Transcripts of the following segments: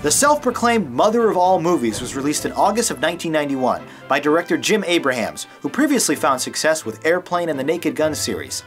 The self-proclaimed mother of all movies was released in August of 1991 by director Jim Abrahams, who previously found success with Airplane and the Naked Gun series.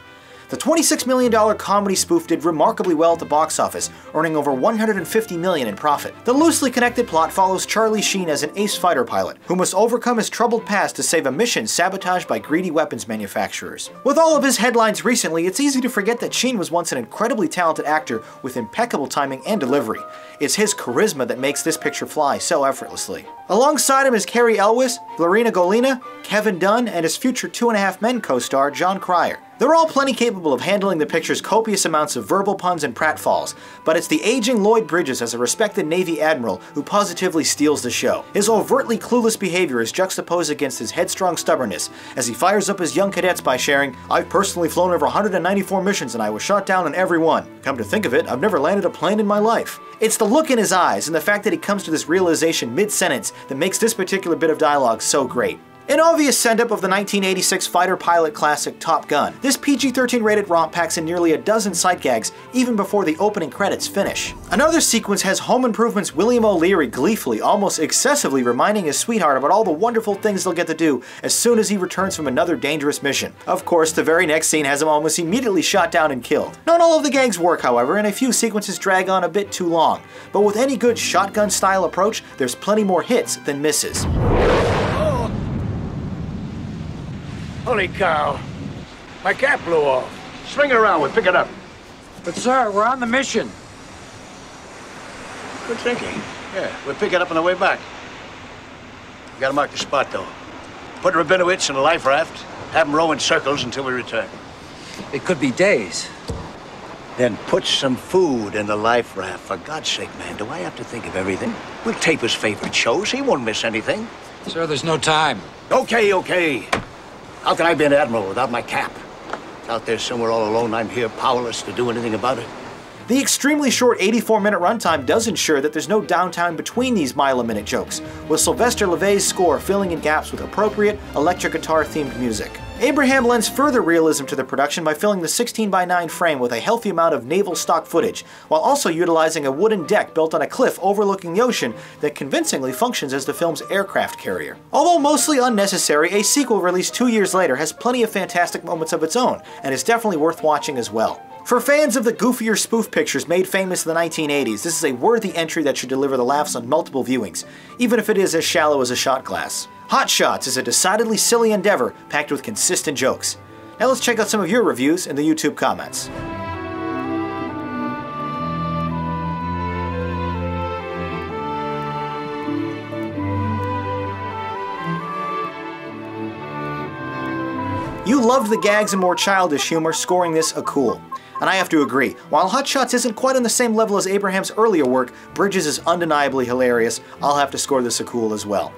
The $26 million comedy spoof did remarkably well at the box office, earning over $150 million in profit. The loosely connected plot follows Charlie Sheen as an ace fighter pilot, who must overcome his troubled past to save a mission sabotaged by greedy weapons manufacturers. With all of his headlines recently, it's easy to forget that Sheen was once an incredibly talented actor with impeccable timing and delivery. It's his charisma that makes this picture fly so effortlessly. Alongside him is Cary Elwes, Lorena Golina, Kevin Dunn, and his future Two and a Half Men co-star Jon Cryer. They're all plenty capable of handling the picture's copious amounts of verbal puns and pratfalls, but it's the aging Lloyd Bridges as a respected Navy admiral who positively steals the show. His overtly clueless behavior is juxtaposed against his headstrong stubbornness as he fires up his young cadets by sharing, "I've personally flown over 194 missions and I was shot down in every one. Come to think of it, I've never landed a plane in my life." It's the look in his eyes and the fact that he comes to this realization mid-sentence that makes this particular bit of dialogue so great. An obvious send-up of the 1986 fighter pilot classic Top Gun, this PG-13 rated romp packs in nearly a dozen sight gags even before the opening credits finish. Another sequence has Home Improvement's William O'Leary gleefully, almost excessively reminding his sweetheart about all the wonderful things they'll get to do as soon as he returns from another dangerous mission. Of course, the very next scene has him almost immediately shot down and killed. Not all of the gags work, however, and a few sequences drag on a bit too long. But with any good shotgun-style approach, there's plenty more hits than misses. Holy cow. My cap blew off. Swing it around, we'll pick it up. But sir, we're on the mission. Good thinking. Yeah, we'll pick it up on the way back. We gotta mark the spot, though. Put Rabinowitz in a life raft, have him row in circles until we return. It could be days. Then put some food in the life raft. For God's sake, man, do I have to think of everything? We'll tape his favorite shows. He won't miss anything. Sir, there's no time. Okay. How can I be an admiral without my cap? Out there somewhere all alone, I'm here powerless to do anything about it. The extremely short 84-minute runtime does ensure that there's no downtime between these mile-a-minute jokes, with Sylvester LeVay's score filling in gaps with appropriate electric guitar-themed music. Abraham lends further realism to the production by filling the 16:9 frame with a healthy amount of naval stock footage, while also utilizing a wooden deck built on a cliff overlooking the ocean that convincingly functions as the film's aircraft carrier. Although mostly unnecessary, a sequel released 2 years later has plenty of fantastic moments of its own, and is definitely worth watching as well. For fans of the goofier spoof pictures made famous in the 1980s, this is a worthy entry that should deliver the laughs on multiple viewings, even if it is as shallow as a shot glass. Hot Shots is a decidedly silly endeavor packed with consistent jokes. Now let's check out some of your reviews in the YouTube comments. You loved the gags and more childish humor, scoring this a cool. And I have to agree, while Hot Shots isn't quite on the same level as Abraham's earlier work, Bridges is undeniably hilarious. I'll have to score this a cool as well.